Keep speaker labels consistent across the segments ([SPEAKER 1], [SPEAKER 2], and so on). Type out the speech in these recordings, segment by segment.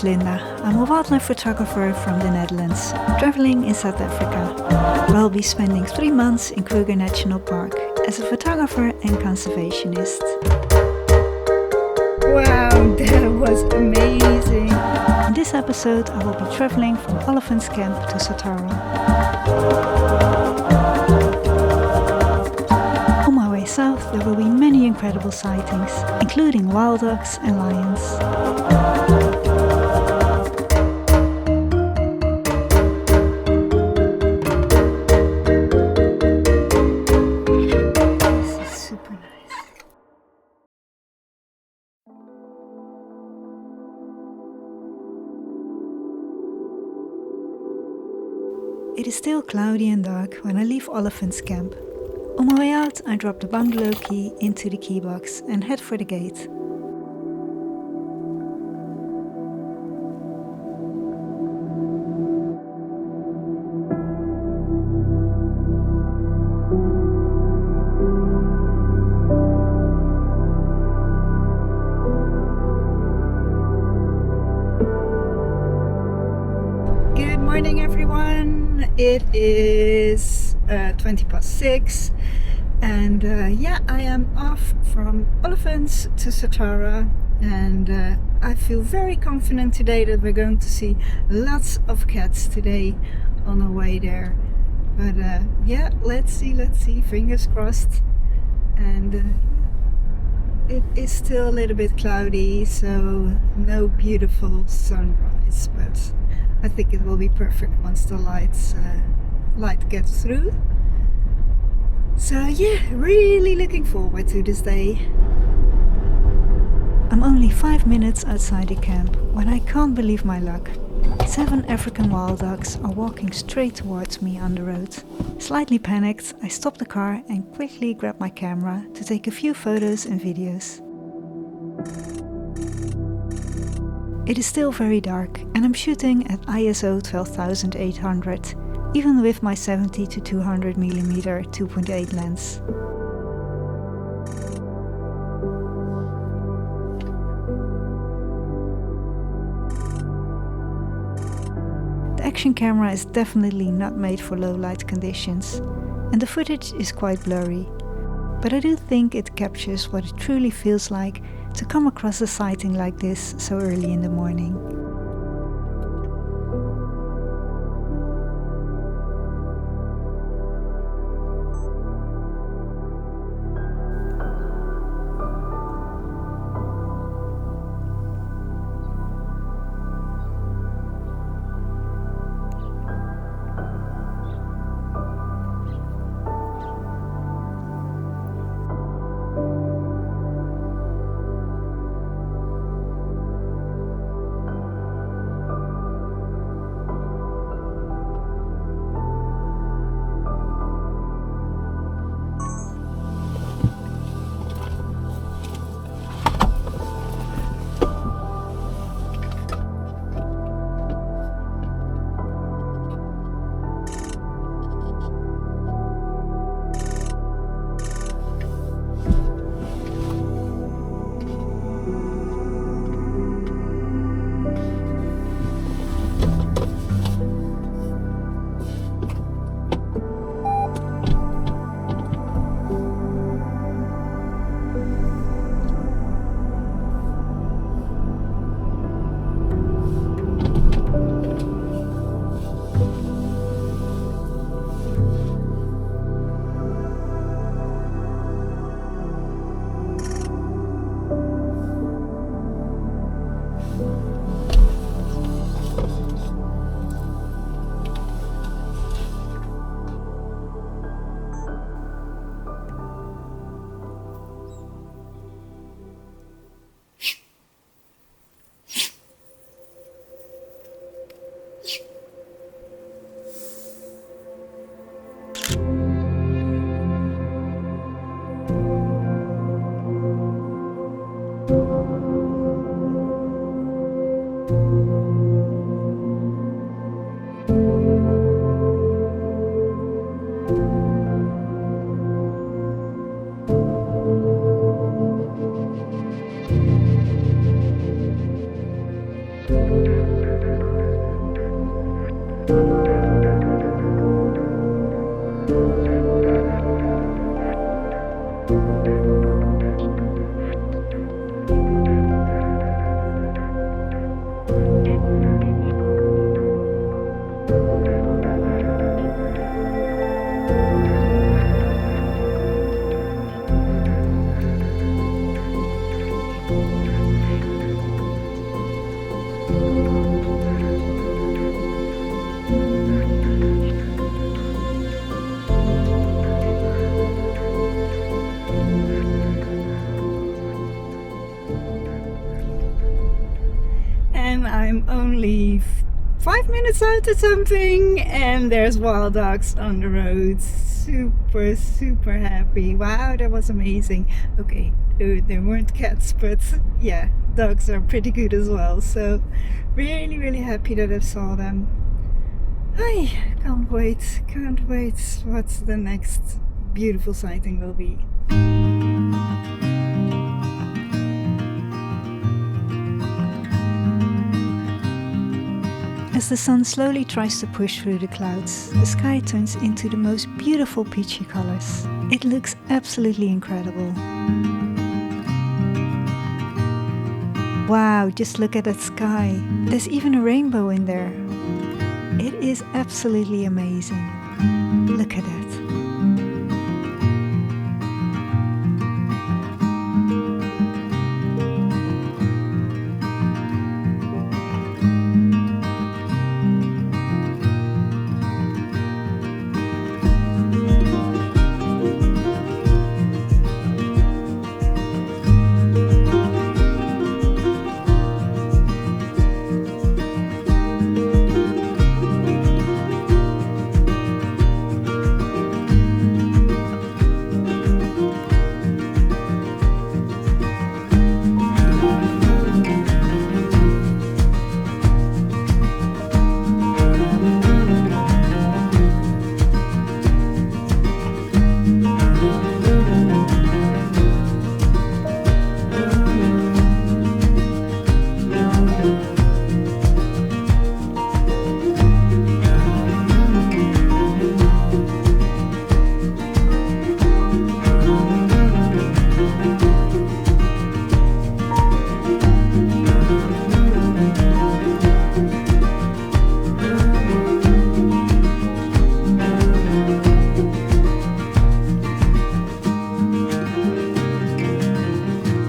[SPEAKER 1] is Linda. I'm a wildlife photographer from the Netherlands, traveling in South Africa, where I'll be spending 3 months in Kruger National Park as a photographer and conservationist. Wow, that was amazing! In this episode, I will be traveling from Olifants Camp to Satara. On my way south, there will be many incredible sightings, including wild dogs and lions. It is still cloudy and dark when I leave Olifants Camp. On my way out, I drop the bungalow key into the key box and head for the gate. Good morning, everyone. It is 6:20 and I am off from Olifants to Satara, and I feel very confident today that we're going to see lots of cats today on our way there. But let's see, fingers crossed. And it is still a little bit cloudy, so no beautiful sunrise, but I think it will be perfect once the light gets through. So really looking forward to this day. I'm only 5 minutes outside the camp when I can't believe my luck. 7 African wild dogs are walking straight towards me on the road. Slightly panicked, I stop the car and quickly grab my camera to take a few photos and videos. It is still very dark and I'm shooting at ISO 12800, even with my 70 to 200mm 2.8 lens. The action camera is definitely not made for low light conditions, and the footage is quite blurry, but I do think it captures what it truly feels like to come across a sighting like this so early in the morning. And I'm only 5 minutes out or something, and there's wild dogs on the road. Super happy. Wow, that was amazing. Okay, there weren't cats, but yeah, dogs are pretty good as well. So really happy that I saw them. I can't wait what the next beautiful sighting will be. As the sun slowly tries to push through the clouds, the sky turns into the most beautiful peachy colors. It looks absolutely incredible. Wow, just look at that sky. There's even a rainbow in there. It is absolutely amazing. Look at that.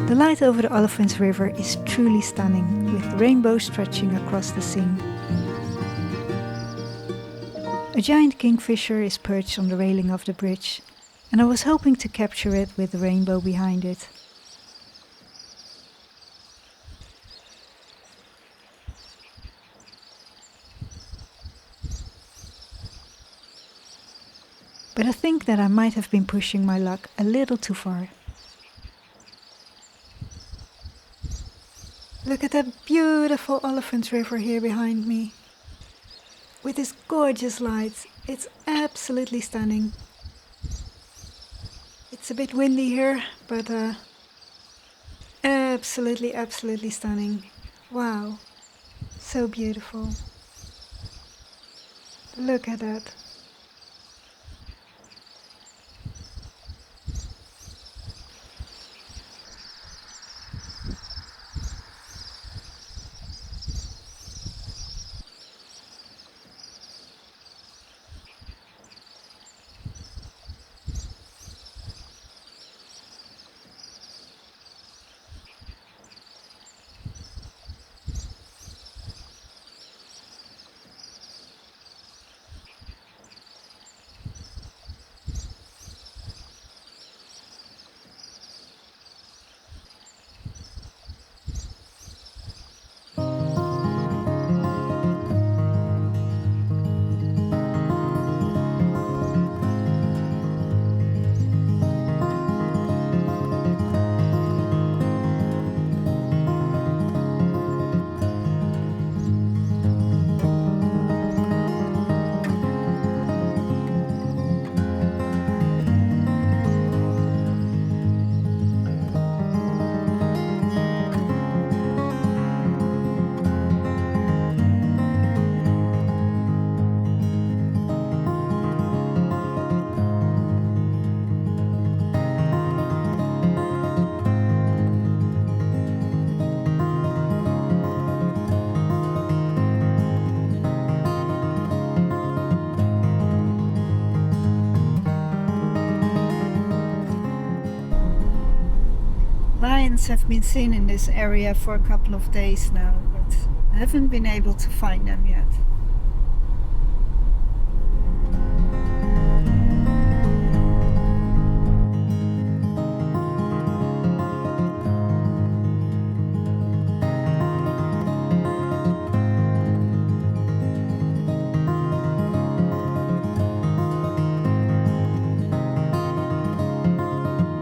[SPEAKER 1] The light over the Olifants River is truly stunning, with rainbows stretching across the scene. A giant kingfisher is perched on the railing of the bridge, and I was hoping to capture it with the rainbow behind it. But I think that I might have been pushing my luck a little too far. Look at that beautiful Olifants River here behind me. With this gorgeous light, it's absolutely stunning. It's a bit windy here, but absolutely stunning. Wow, so beautiful. Look at that. elephants have been seen in this area for a couple of days now, but I haven't been able to find them yet.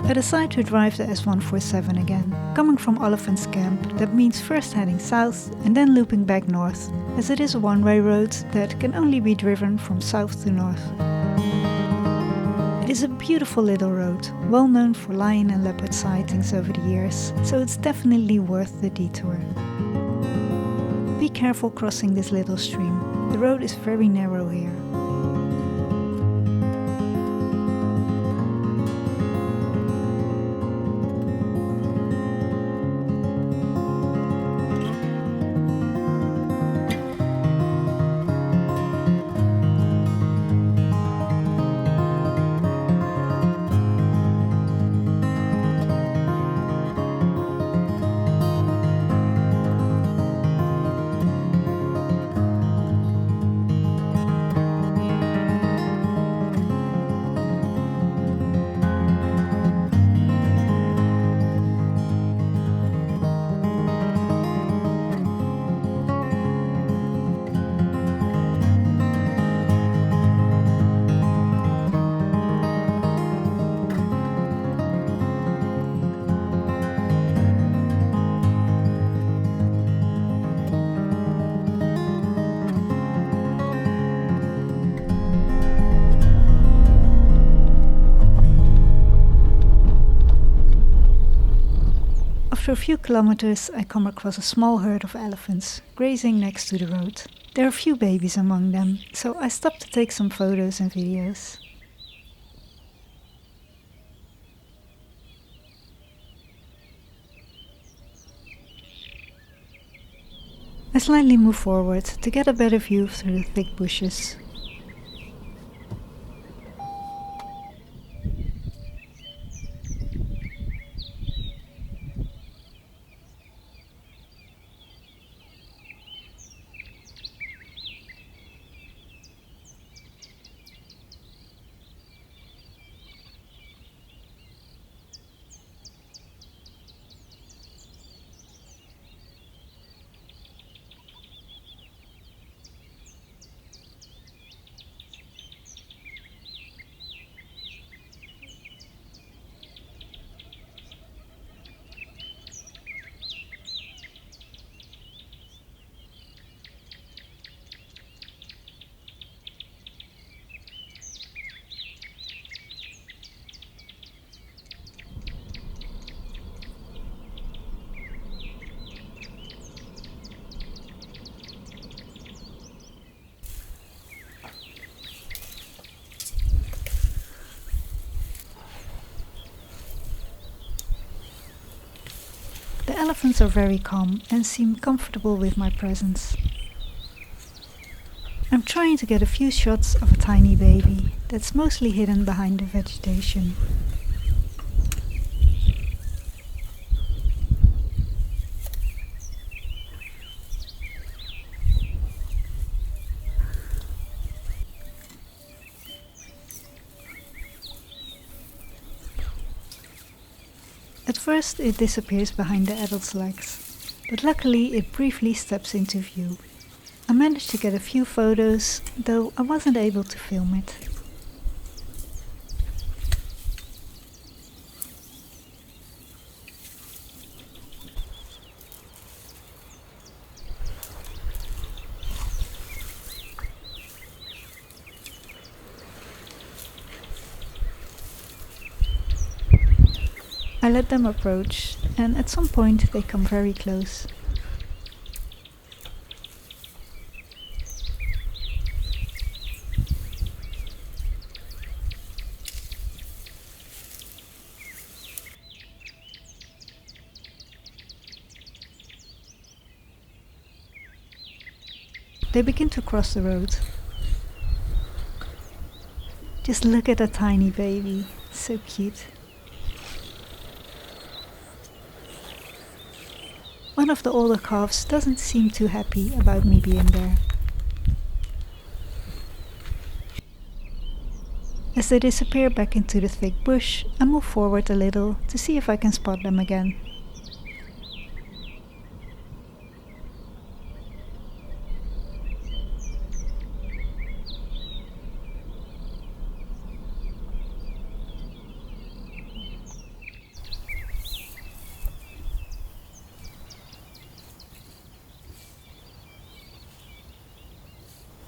[SPEAKER 1] I decide to drive the S147 again. Coming from Olifants Camp, that means first heading south and then looping back north, as it is a one-way road that can only be driven from south to north. It is a beautiful little road, well known for lion and leopard sightings over the years, so it's definitely worth the detour. Be careful crossing this little stream, the road is very narrow here. After a few kilometers, I come across a small herd of elephants grazing next to the road. There are a few babies among them, so I stop to take some photos and videos. I slightly move forward to get a better view through the thick bushes. The elephants are very calm and seem comfortable with my presence. I'm trying to get a few shots of a tiny baby that's mostly hidden behind the vegetation. At first it disappears behind the adult's legs, but luckily it briefly steps into view. I managed to get a few photos, though I wasn't able to film it. I let them approach, and at some point they come very close. They begin to cross the road. Just look at that tiny baby, so cute. One of the older calves doesn't seem too happy about me being there. As they disappear back into the thick bush, I move forward a little to see if I can spot them again.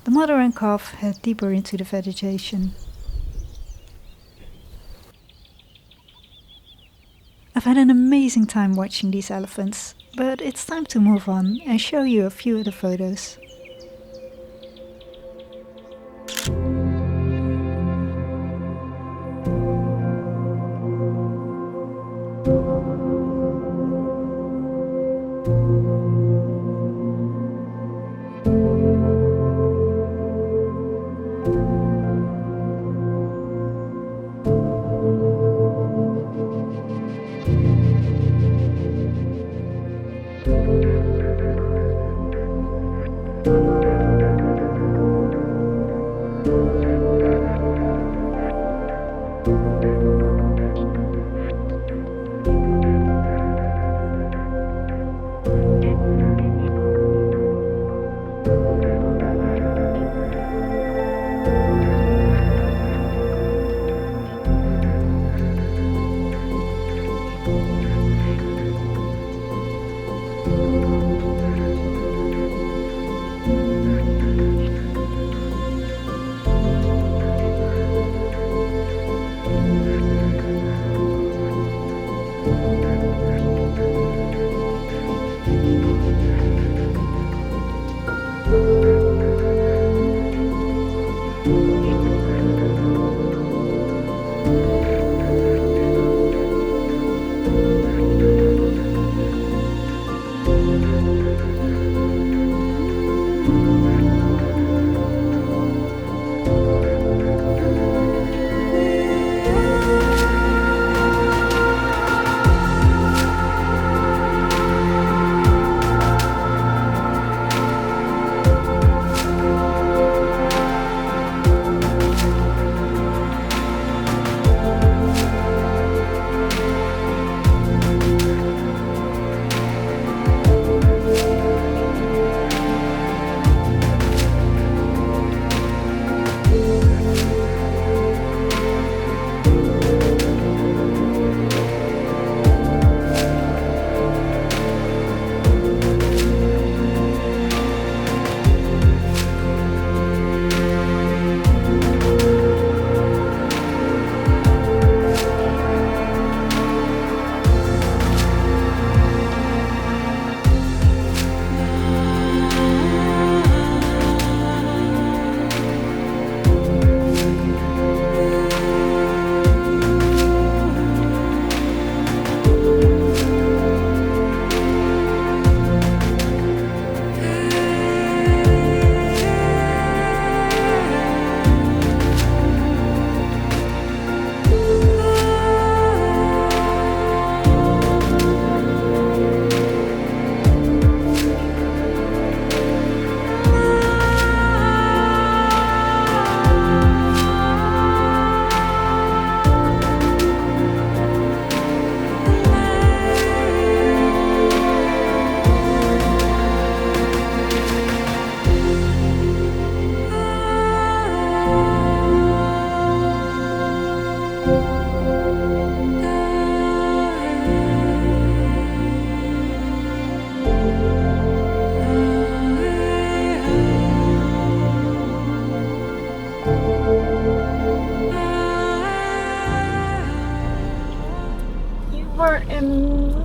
[SPEAKER 1] The mother and calf head deeper into the vegetation. I've had an amazing time watching these elephants, but it's time to move on and show you a few of the photos.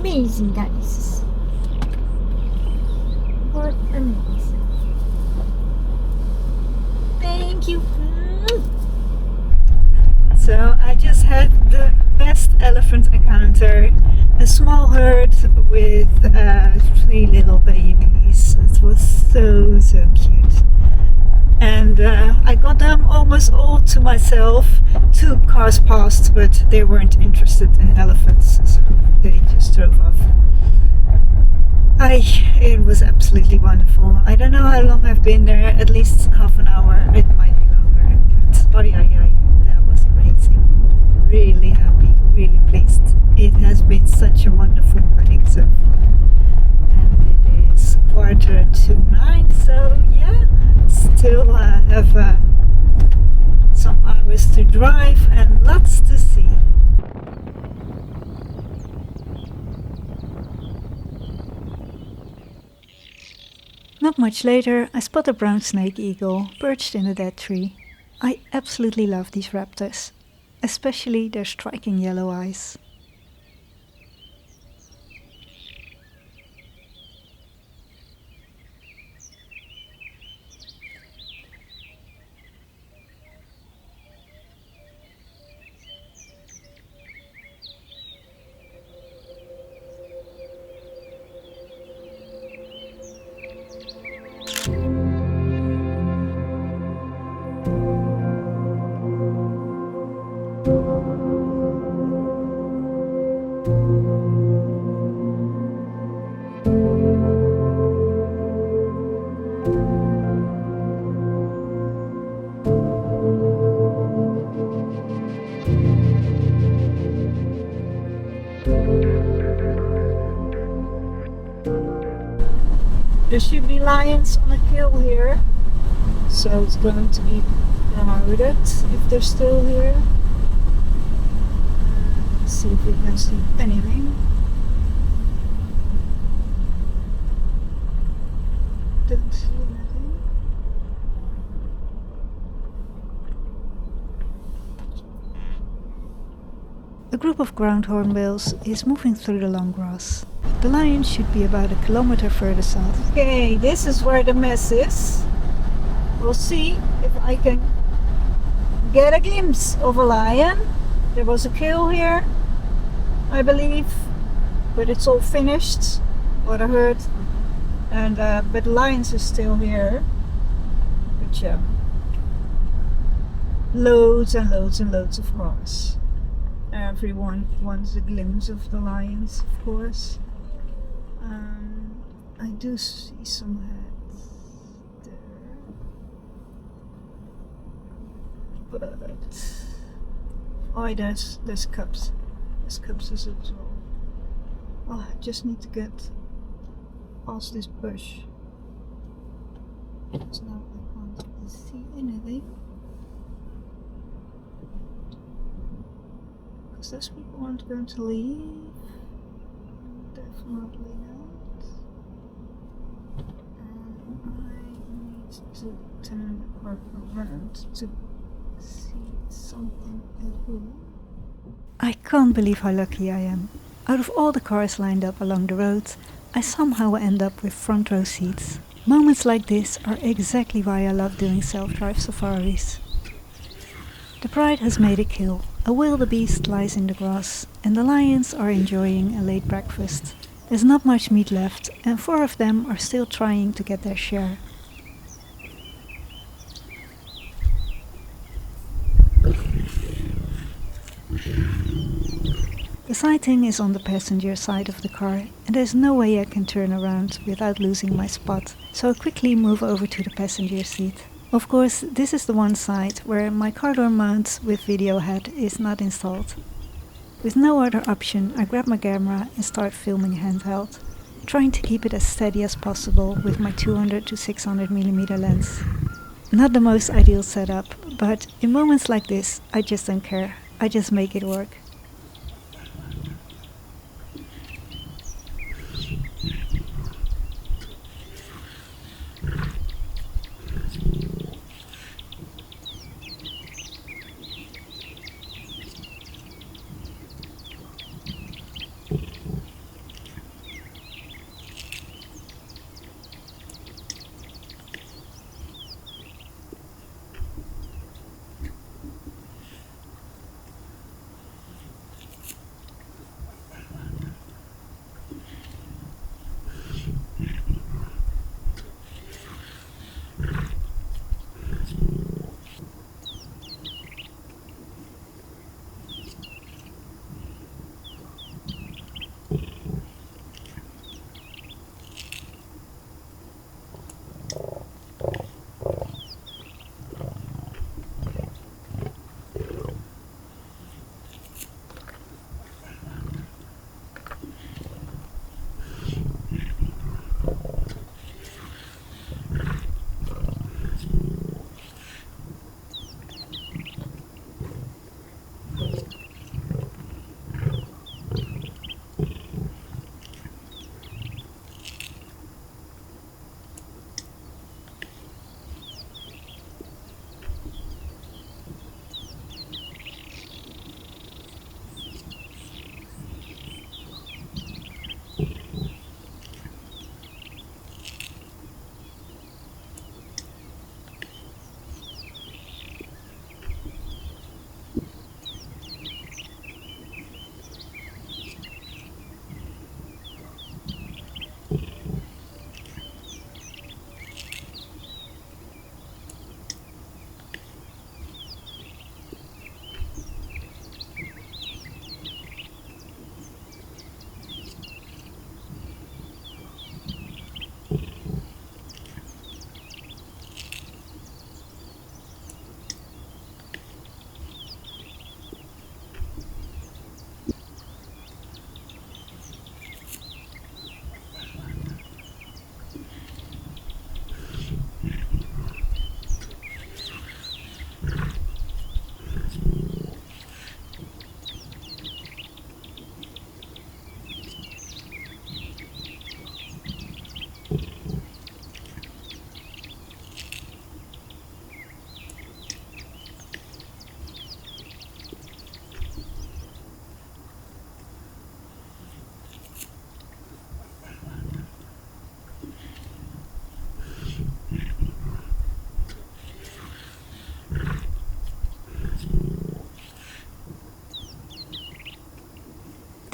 [SPEAKER 1] Amazing, guys. What amazing. Thank you. So I just had the best elephant encounter. A small herd with 3 little babies. It was so cute. And I got them almost all to myself. 2 cars passed, but they weren't interested in elephants, so they just drove off. It was absolutely wonderful. I don't know how long I've been there, at least half an hour, it might be longer, but that was amazing. Really happy, really pleased. It has been such a wonderful wedding so far. And it is 8:45, so yeah, still have some hours to drive and lots to see. Not much later, I spot a brown snake eagle perched in a dead tree. I absolutely love these raptors, especially their striking yellow eyes. There should be lions on a kill here, so it's going to be crowded if they're still here. Let's see if we can see anything. Don't see anything. A group of ground hornbills is moving through the long grass. The lions should be about 1 kilometer further south. Okay, this is where the mess is. We'll see if I can get a glimpse of a lion. There was a kill here, I believe, but it's all finished, what I heard. And but the lions are still here. But yeah, loads and loads and loads of cars. Everyone wants a glimpse of the lions, of course. I do see some heads there, but there's cubs. There's cubs as well. Oh, I just need to get past this bush. So now I can't really see anything. Because those people aren't going to leave. Definitely not. I need to turn the car around to see something at all. I can't believe how lucky I am. Out of all the cars lined up along the road, I somehow end up with front row seats. Moments like this are exactly why I love doing self-drive safaris. The bride has made a kill. A wildebeest lies in the grass, and the lions are enjoying a late breakfast. There's not much meat left, and 4 of them are still trying to get their share. The sighting is on the passenger side of the car, and there's no way I can turn around without losing my spot, so I quickly move over to the passenger seat. Of course, this is the one side where my car door mount with video head is not installed. With no other option, I grab my camera and start filming handheld, trying to keep it as steady as possible with my 200 to 600mm lens. Not the most ideal setup, but in moments like this, I just don't care. I just make it work.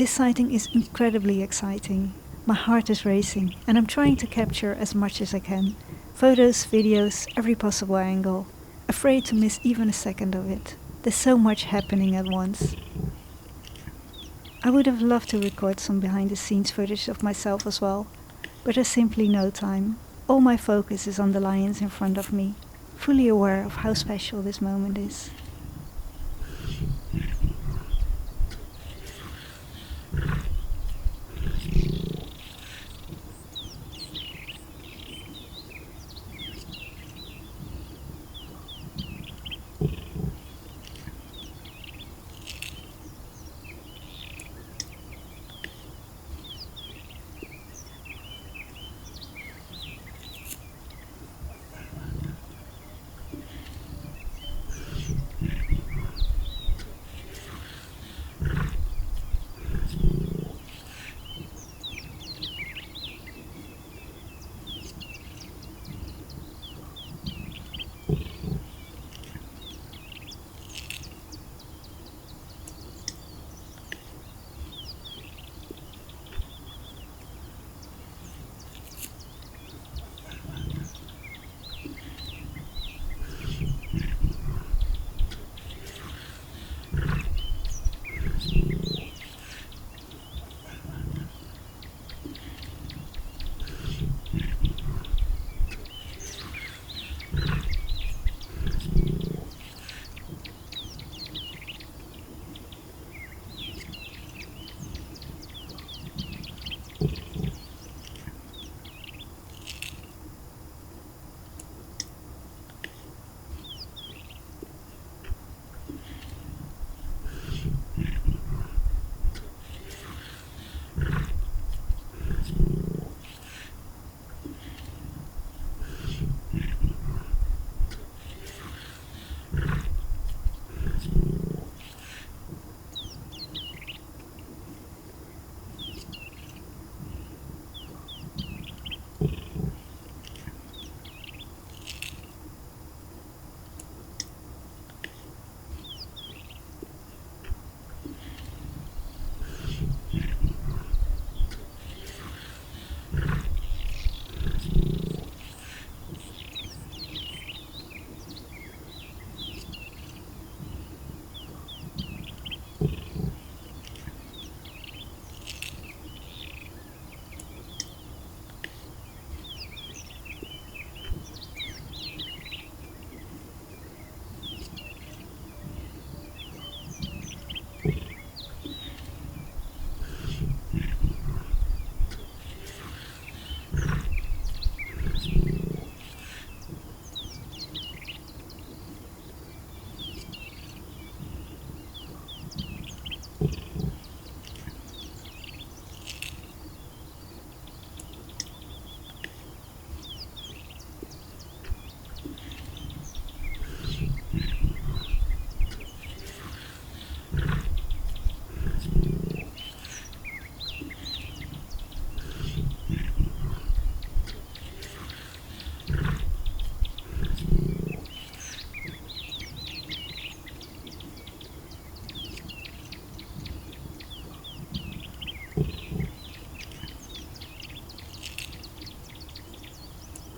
[SPEAKER 1] This sighting is incredibly exciting. My heart is racing, and I'm trying to capture as much as I can. Photos, videos, every possible angle. Afraid to miss even a second of it. There's so much happening at once. I would have loved to record some behind the scenes footage of myself as well, but there's simply no time. All my focus is on the lions in front of me, fully aware of how special this moment is.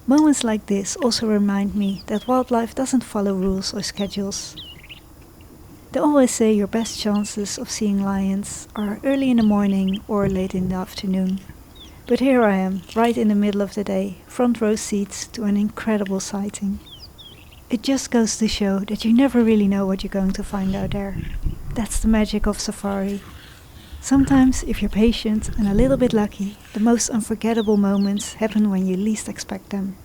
[SPEAKER 1] Moments like this also remind me that wildlife doesn't follow rules or schedules. They always say your best chances of seeing lions are early in the morning or late in the afternoon. But here I am, right in the middle of the day, front row seats to an incredible sighting. It just goes to show that you never really know what you're going to find out there. That's the magic of safari. Sometimes, if you're patient and a little bit lucky, the most unforgettable moments happen when you least expect them.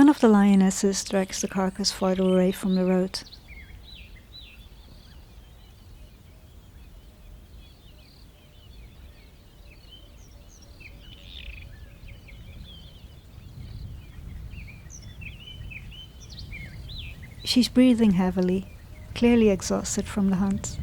[SPEAKER 1] One of the lionesses drags the carcass farther away from the road. She's breathing heavily, clearly exhausted from the hunt.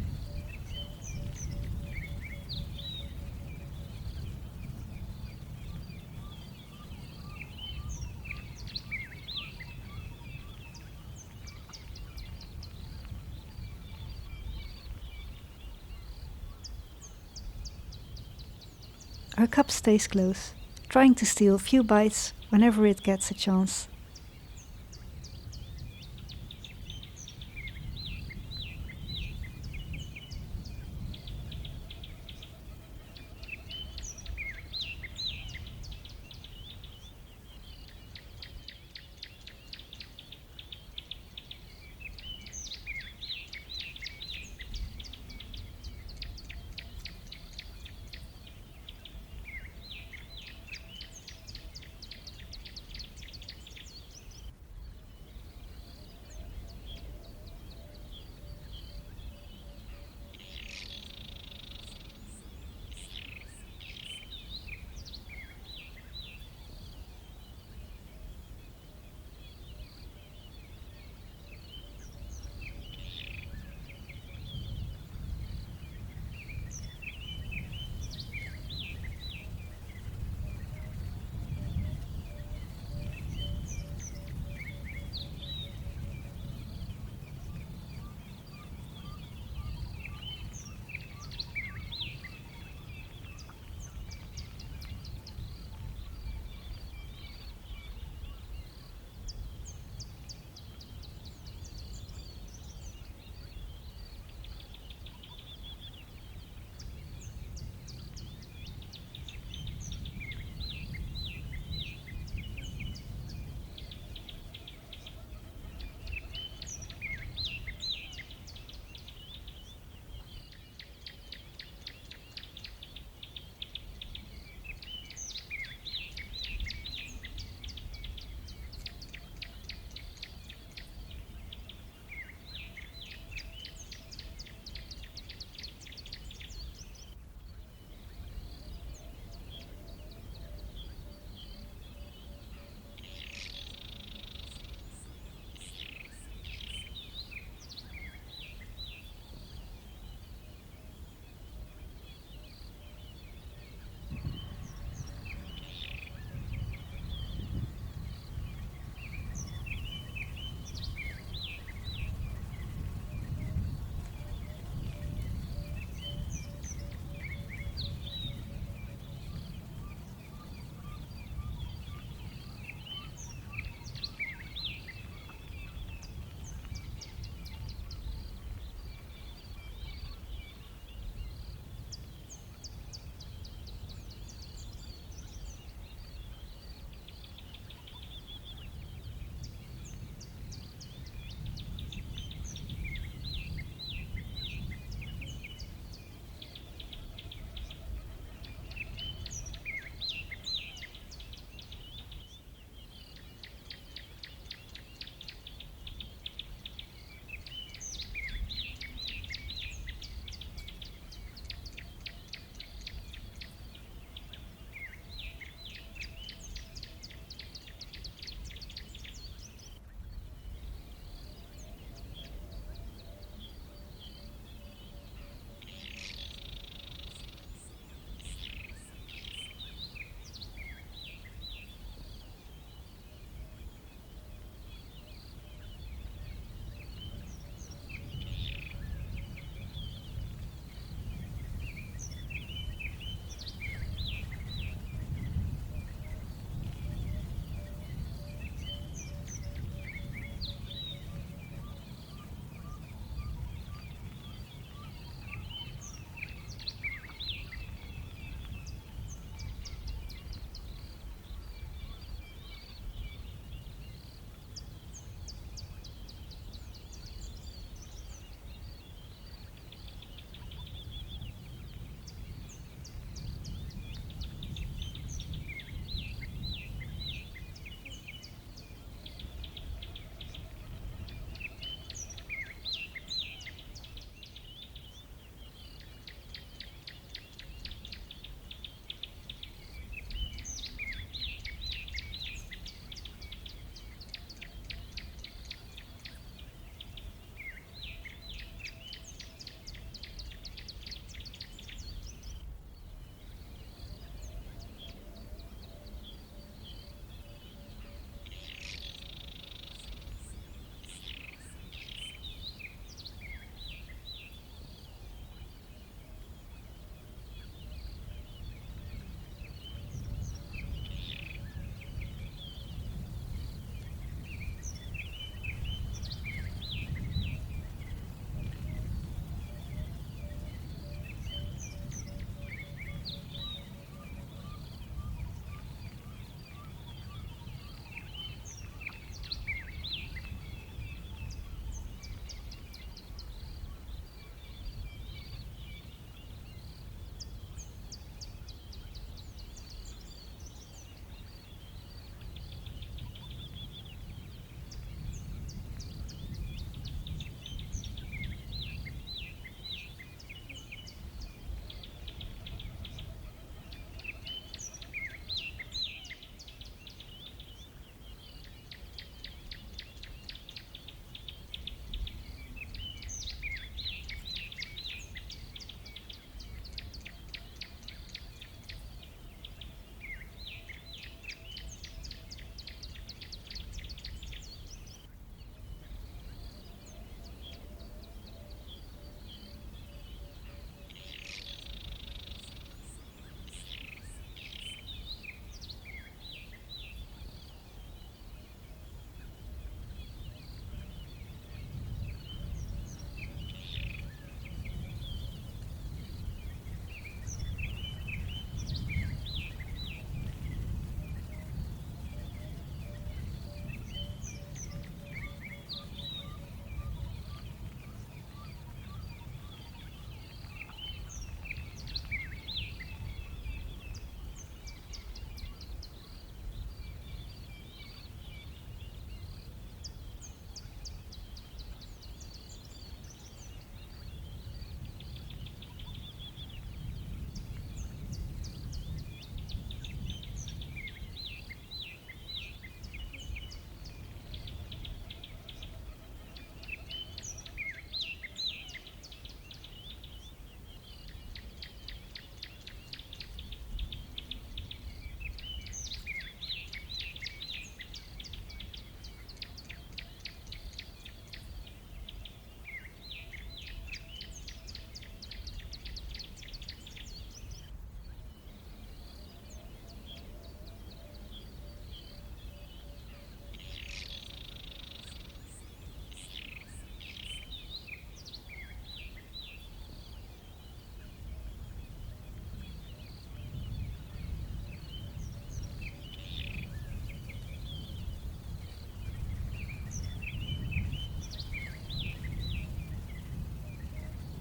[SPEAKER 1] Her cub stays close, trying to steal a few bites whenever it gets a chance.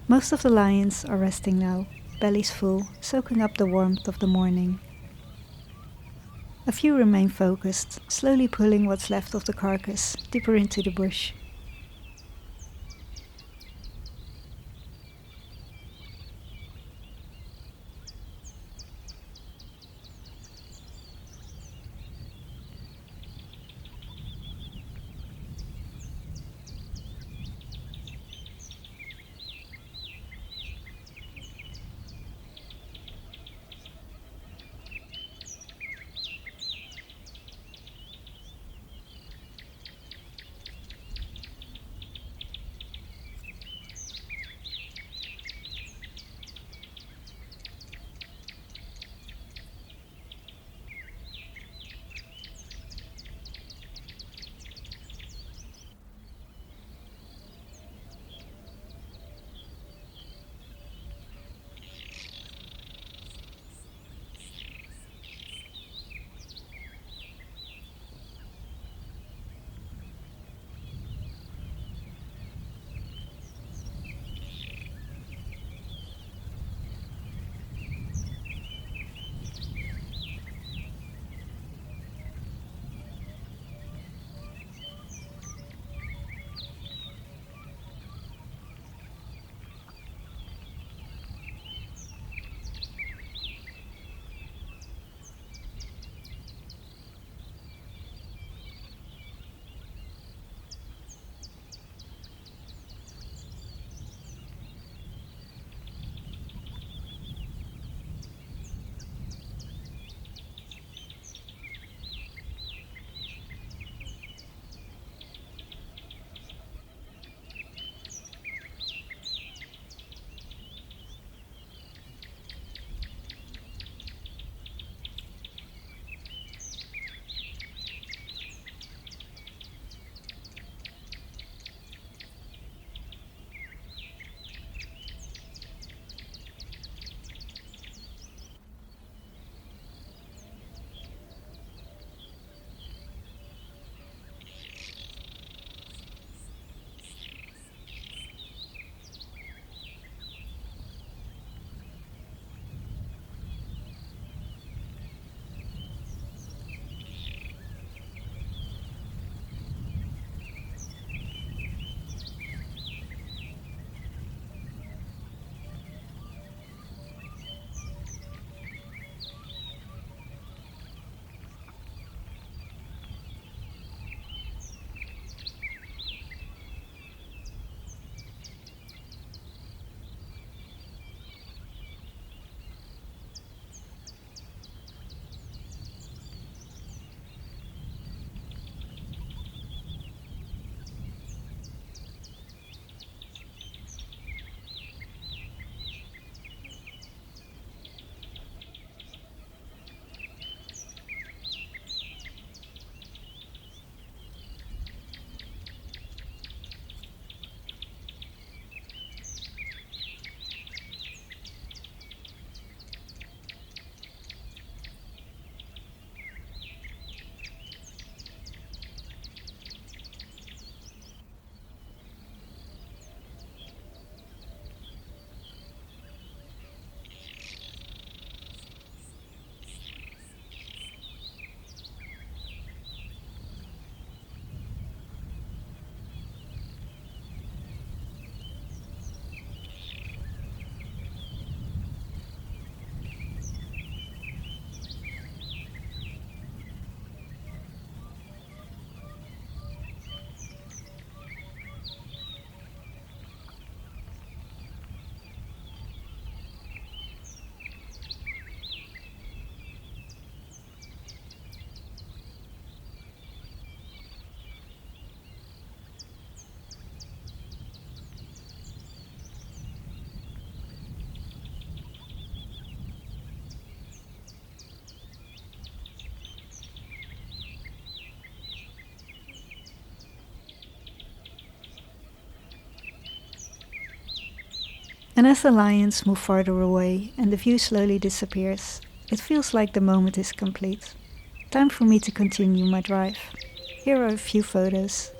[SPEAKER 1] Most of the lions are resting now, bellies full, soaking up the warmth of the morning. A few remain focused, slowly pulling what's left of the carcass deeper into the bush. And as the lions move farther away and the view slowly disappears, it feels like the moment is complete. Time for me to continue my drive. Here are a few photos.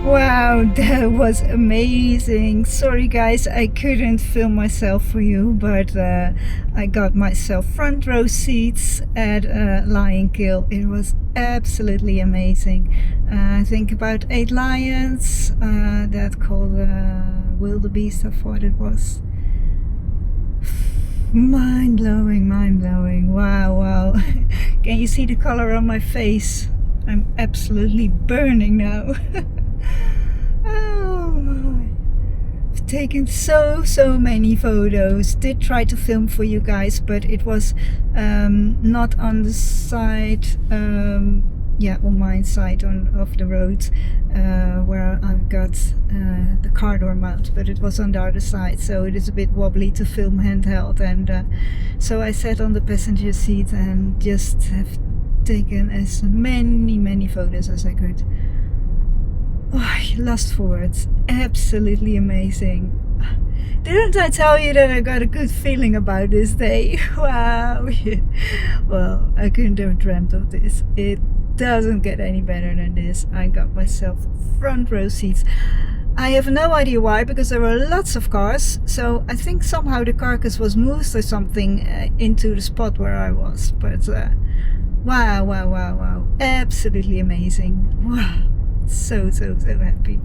[SPEAKER 1] Wow, that was amazing. Sorry guys, I couldn't film myself for you, but I got myself front row seats at Lion Kill. It was absolutely amazing. I think about 8 lions, that called wildebeest, I thought it was. Mind-blowing, mind-blowing. Wow. Can you see the color on my face? I'm absolutely burning now. Oh, I've taken so many photos. Did try to film for you guys, but it was not on the side, on my side of the road where I've got the car door mount, but it was on the other side, so it is a bit wobbly to film handheld, and so I sat on the passenger seat and just have taken as many photos as I could. Oh, lost for words. Absolutely amazing. Didn't I tell you that I got a good feeling about this day? Wow. Well, I couldn't have dreamt of this. It doesn't get any better than this. I got myself front row seats. I have no idea why, because there were lots of cars, so I think somehow the carcass was moved or something into the spot where I was, but Wow, wow, wow, wow. Absolutely amazing. Wow. So happy.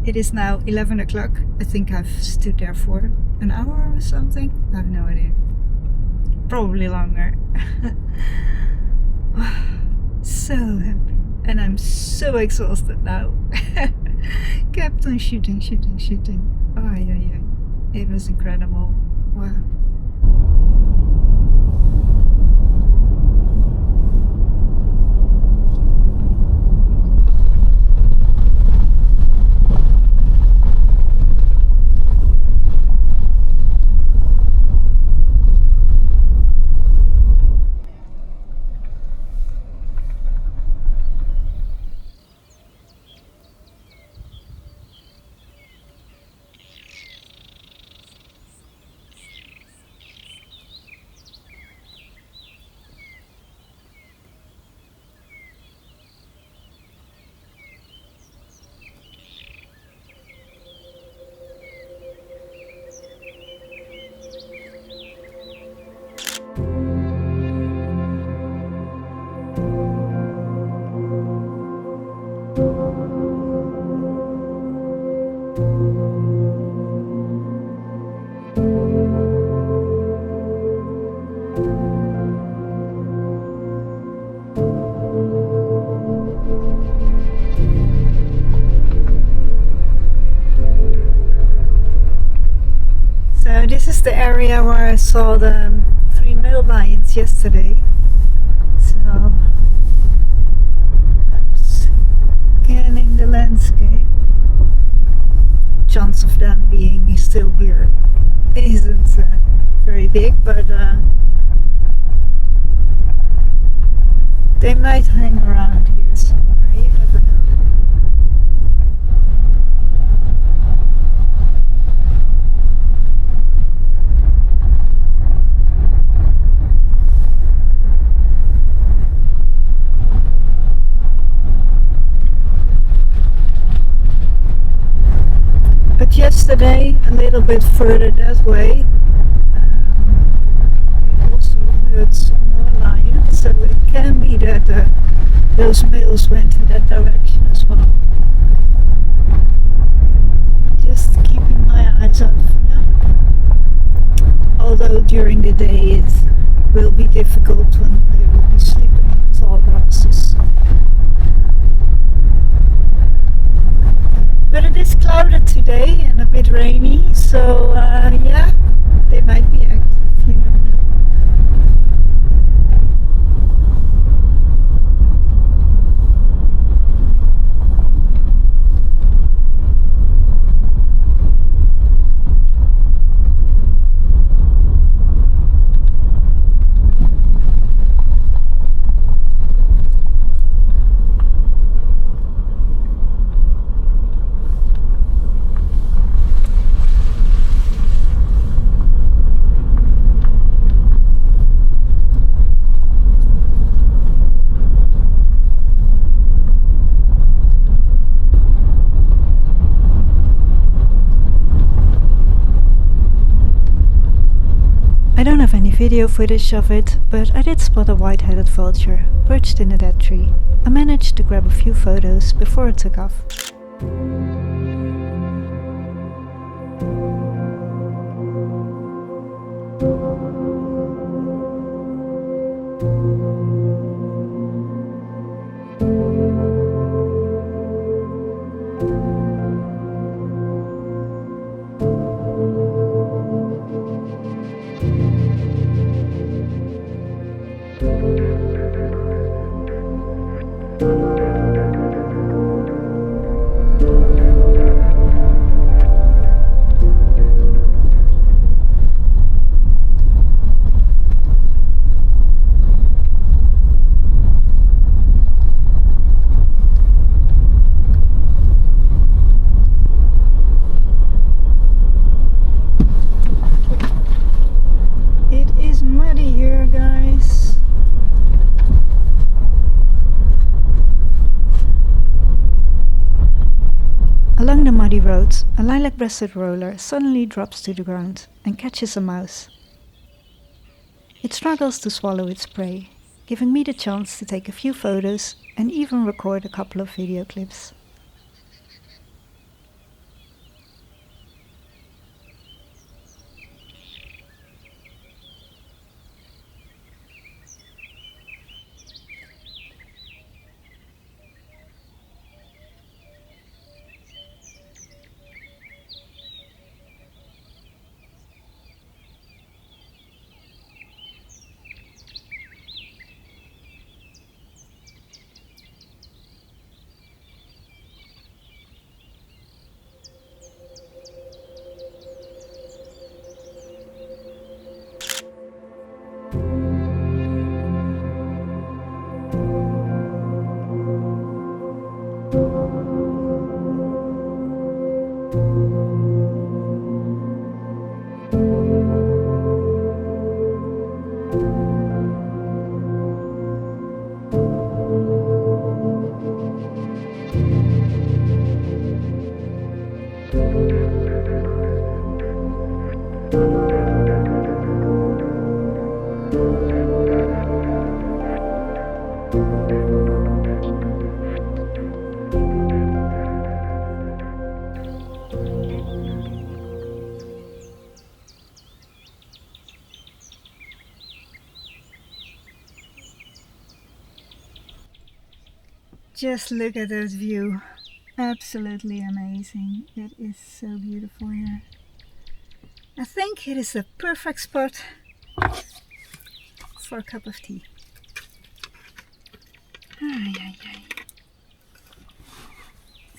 [SPEAKER 1] It is now 11 o'clock. I think I've stood there for an hour or something. I have no idea. Probably longer. So happy. And I'm so exhausted now. Kept on shooting. Oh, yeah. It was incredible. Wow. So this is the area where I saw the 3 male lions yesterday. So I'm scanning the landscape. Chance of them being still here isn't very big, but they might hang around here somewhere. You never know. But yesterday, a little bit further that way, we also heard some more lions, so it can be that those males went in that direction as well. Just keeping my eyes out for them. Although during the day it will be difficult when they will be sleeping in tall grasses. But it is clouded today and a bit rainy, so yeah, they might be active, you never know. I don't have any video footage of it, but I did spot a white-headed vulture perched in a dead tree. I managed to grab a few photos before it took off. Along the muddy road, a lilac-breasted roller suddenly drops to the ground and catches a mouse. It struggles to swallow its prey, giving me the chance to take a few photos and even record a couple of video clips. Just look at that view. Absolutely amazing. It is so beautiful here. I think it is the perfect spot for a cup of tea. Ay, ay, ay.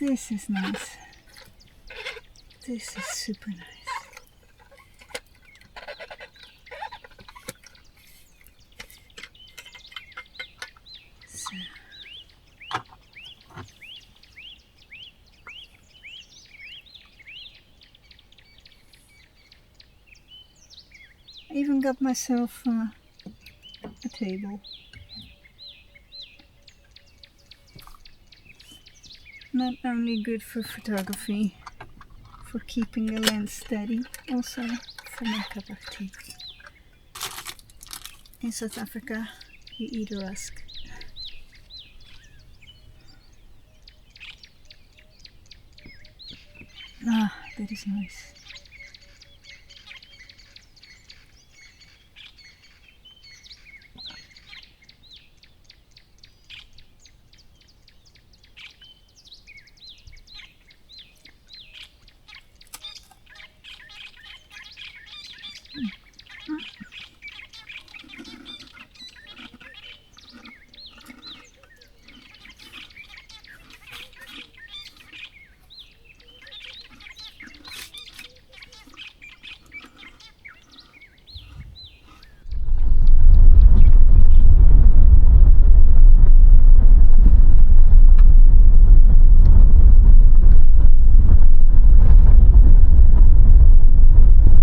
[SPEAKER 1] This is nice. This is super nice. So. I even got myself a table. Not only good for photography, for keeping the lens steady, also for my cup of tea. In South Africa, you eat a rusk. Ah, that is nice.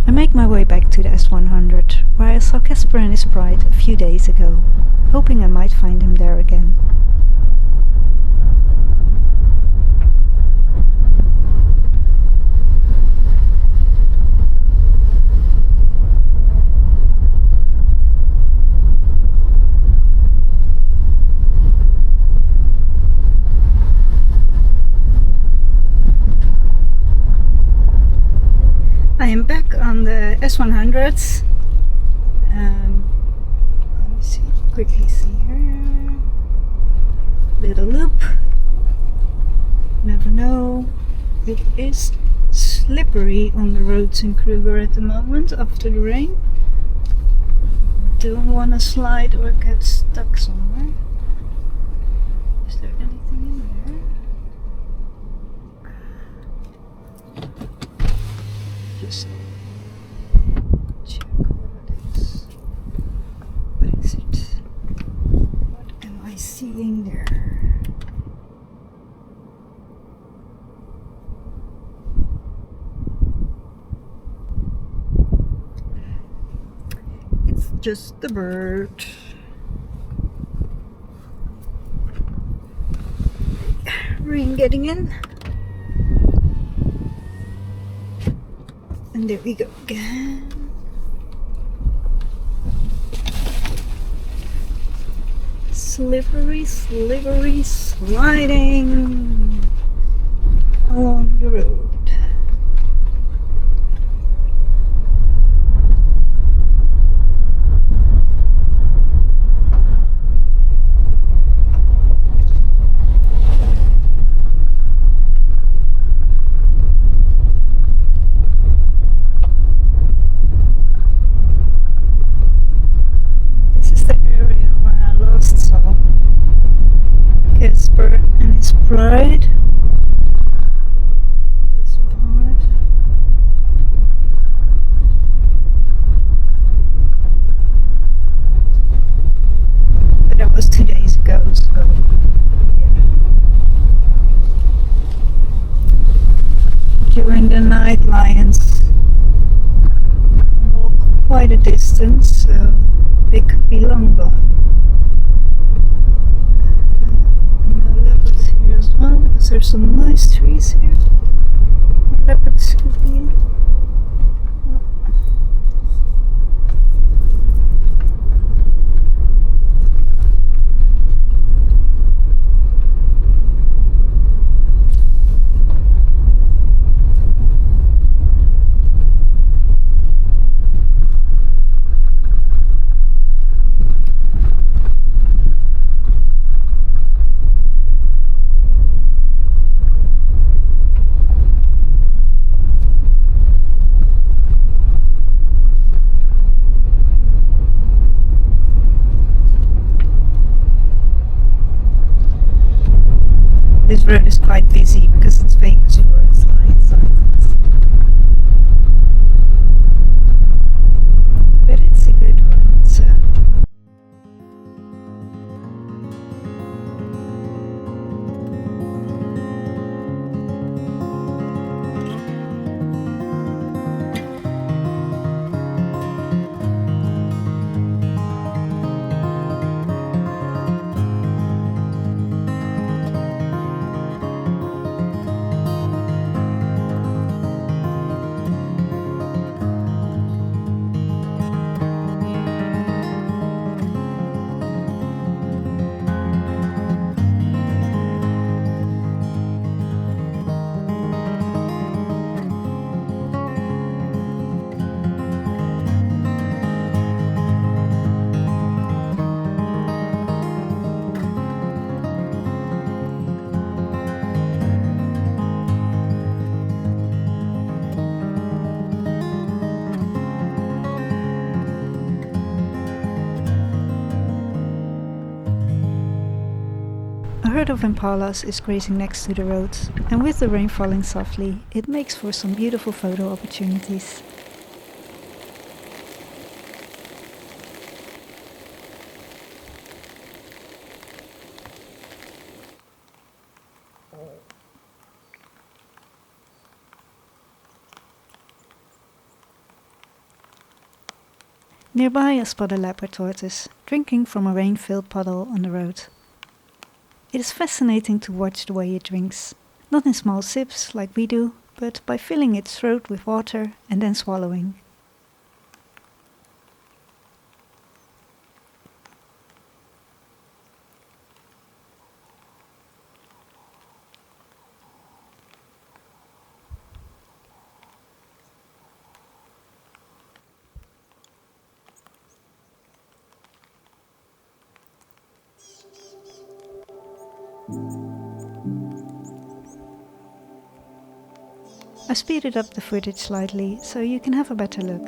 [SPEAKER 1] I make my way back to the S100, where I saw Casper and his bride a few days ago, hoping I might find him there again. I am back on the S100s. Let me see, quickly see here. Little loop. Never know. It is slippery on the roads in Kruger at the moment after the rain. Don't want to slide or get stuck somewhere. Is there anything in there? Just check what it is. What is it? What am I seeing there? It's just the bird. Rain getting in. And there we go again. slippery, slippery sliding along the road. And his bride. This part. But that was 2 days ago, so yeah. During the night, lions walk quite a distance, so they could be long gone. As well, because there's some nice trees here where leopards could be in. This road is quite busy because it's famous for its lion cycles. But it's a good one, so. A herd of impalas is grazing next to the road, and with the rain falling softly, it makes for some beautiful photo opportunities. Nearby I spot a leopard tortoise, drinking from a rain-filled puddle on the road. It is fascinating to watch the way it drinks, not in small sips like we do, but by filling its throat with water and then swallowing. I speeded up the footage slightly so you can have a better look.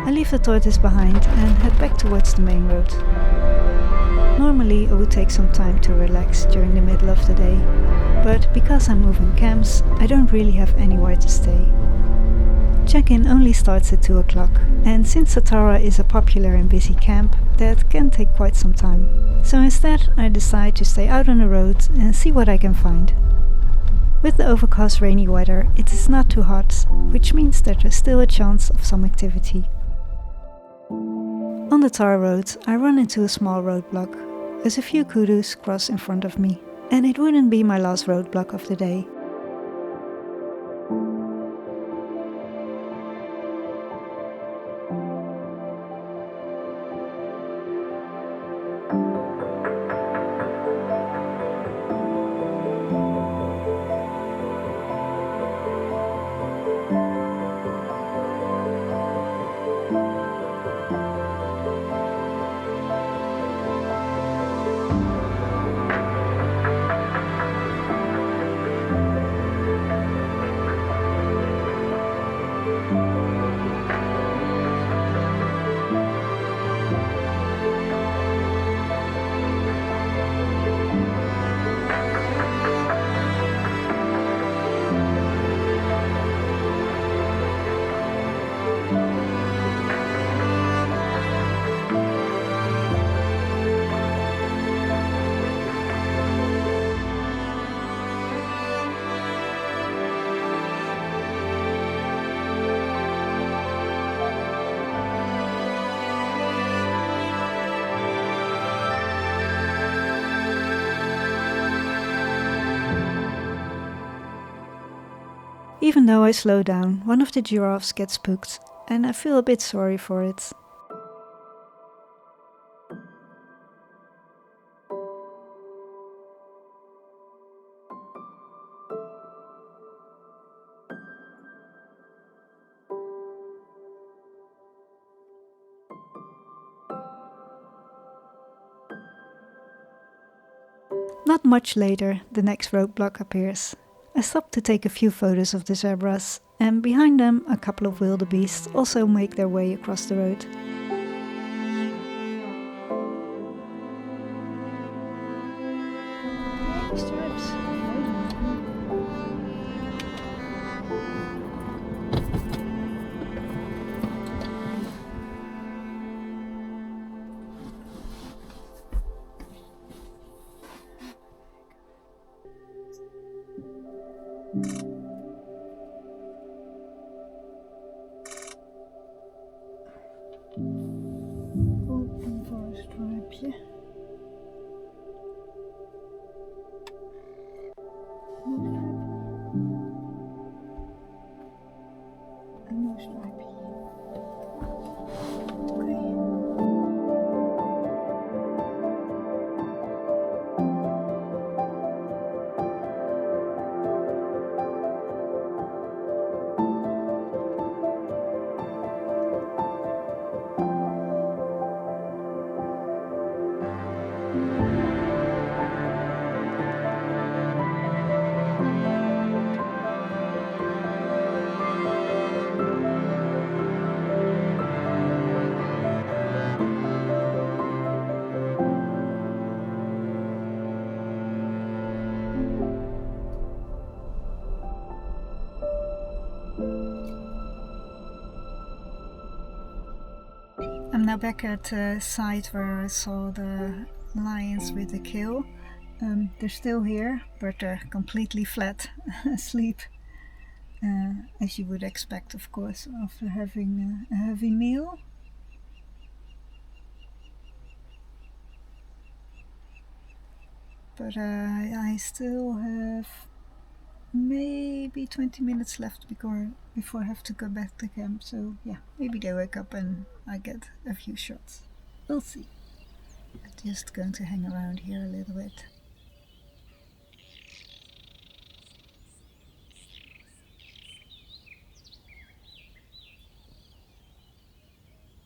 [SPEAKER 1] I leave the tortoise behind and head back towards the main road. Normally I would take some time to relax during the middle of the day, but because I'm moving camps, I don't really have anywhere to stay. Check-in only starts at 2 o'clock, and since Satara is a popular and busy camp, that can take quite some time. So instead I decide to stay out on the road and see what I can find. With the overcast rainy weather, it is not too hot, which means that there's still a chance of some activity. On the tar road, I run into a small roadblock, as a few kudos cross in front of me, and it wouldn't be my last roadblock of the day. Even though I slow down, one of the giraffes gets spooked, and I feel a bit sorry for it. Not much later, the next roadblock appears. I stop to take a few photos of the zebras, and behind them a couple of wildebeest also make their way across the road. Open voor een strijpje. Een mooi strijpje. I'm now back at the site where I saw the lions with the kill. They're still here, but they're completely flat, asleep, as you would expect, of course, after having a heavy meal. But I still have maybe 20 minutes left before I have to go back to camp, so yeah, maybe they wake up and I get a few shots. We'll see. I'm just going to hang around here a little bit.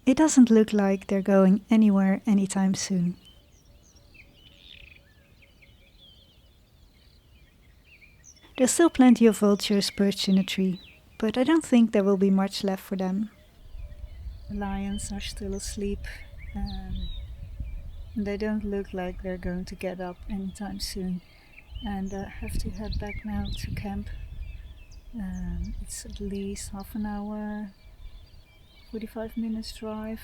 [SPEAKER 1] It doesn't look like they're going anywhere anytime soon. There's still plenty of vultures perched in a tree, but I don't think there will be much left for them. The lions are still asleep. They don't look like they're going to get up anytime soon, and I have to head back now to camp. It's at least half an hour, 45 minutes drive,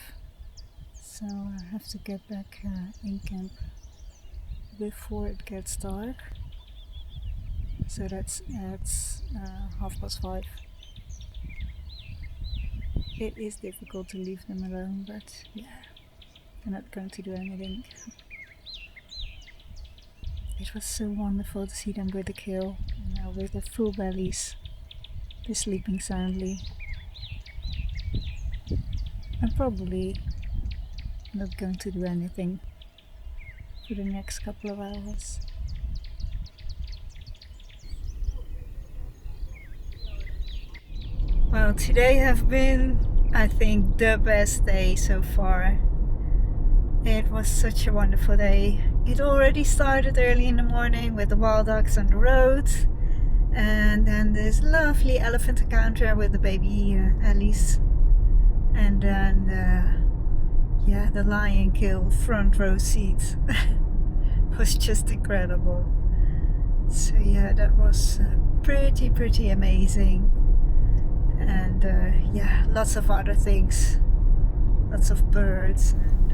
[SPEAKER 1] so I have to get back in camp before it gets dark. So that's 5:30. It is difficult to leave them alone, but yeah, they're not going to do anything. It was so wonderful to see them with the kill, with their full bellies. They're sleeping soundly. I'm probably not going to do anything for the next couple of hours. Well, today have been, I think, the best day so far. It was such a wonderful day. It already started early in the morning with the wild ducks on the road, and then this lovely elephant encounter with the baby Alice, and then the lion kill front row seat was just incredible. So yeah, that was pretty amazing. And lots of other things, lots of birds and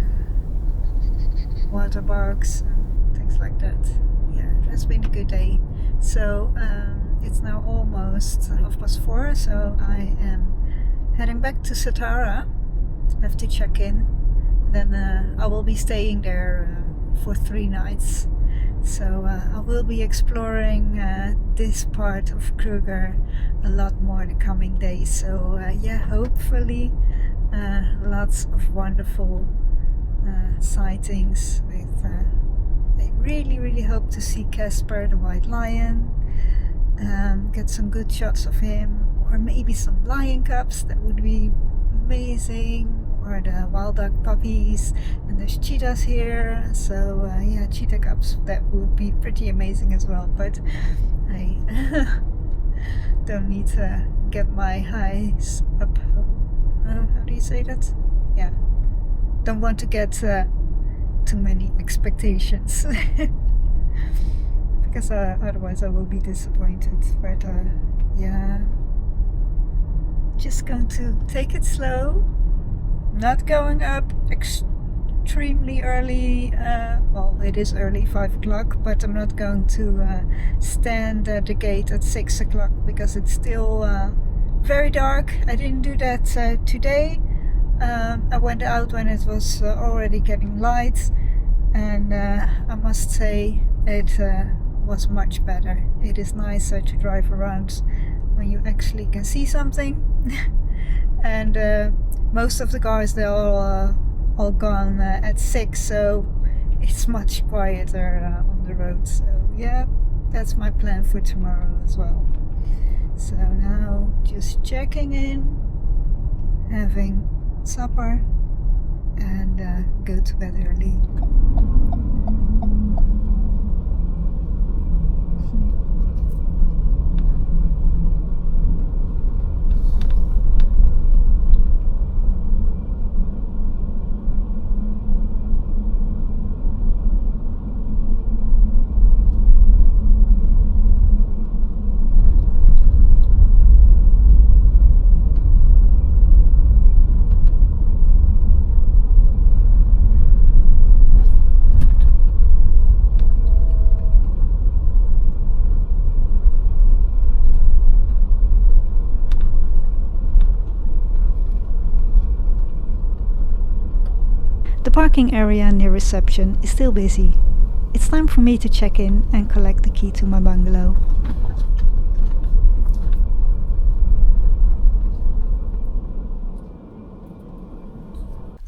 [SPEAKER 1] waterbugs and things like that. Yeah, it's been a good day. So it's now almost 4:30, so I am heading back to Satara. I have to check in, and then I will be staying there for 3 nights. So I will be exploring this part of Kruger a lot more the coming days. So hopefully lots of wonderful sightings. I really hope to see Casper the white lion, get some good shots of him, or maybe some lion cubs. That would be amazing. Or the wild duck puppies, and there's cheetahs here, so cheetah cubs, that would be pretty amazing as well, but I don't need to get my highs up. How do you say that? Yeah, don't want to get too many expectations because otherwise I will be disappointed, but just going to take it slow. Not going up extremely early. Well, it is early, 5 o'clock, but I'm not going to stand at the gate at 6 o'clock because it's still very dark. I didn't do that today. I went out when it was already getting light, and I must say it was much better. It is nicer to drive around when you actually can see something. And most of the cars, they're all gone at 6, so it's much quieter on the road. So yeah, that's my plan for tomorrow as well. So now just checking in, having supper, and go to bed early. The parking area near reception is still busy. It's time for me to check in and collect the key to my bungalow.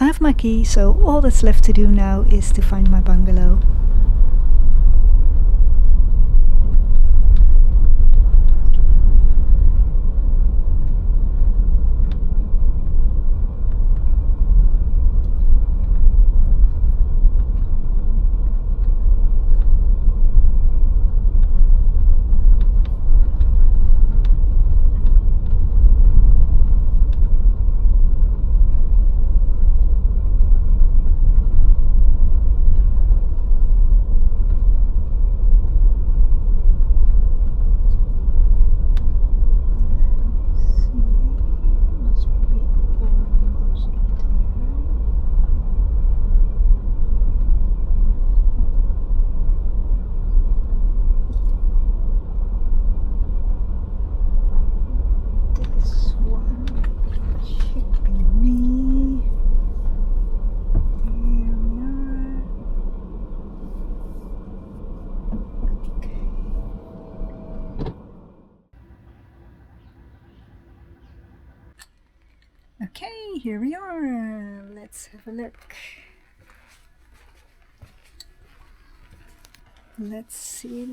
[SPEAKER 1] I have my key, so all that's left to do now is to find my bungalow. here we are. Let's have a look. Let's see.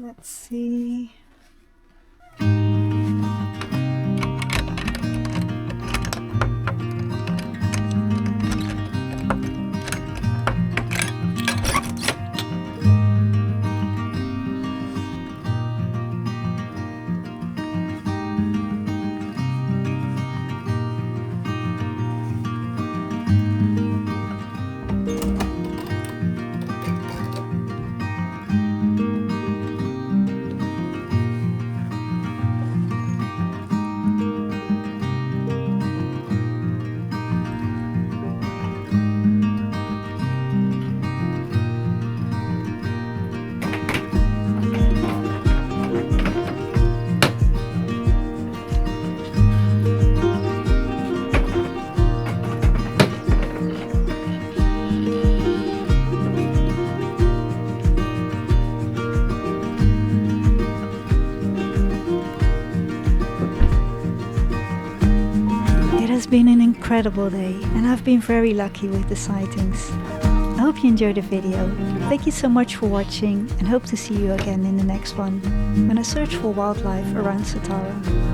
[SPEAKER 1] It has been an incredible day and I've been very lucky with the sightings. I hope you enjoyed the video. Thank you so much for watching and hope to see you again in the next one when I search for wildlife around Satara.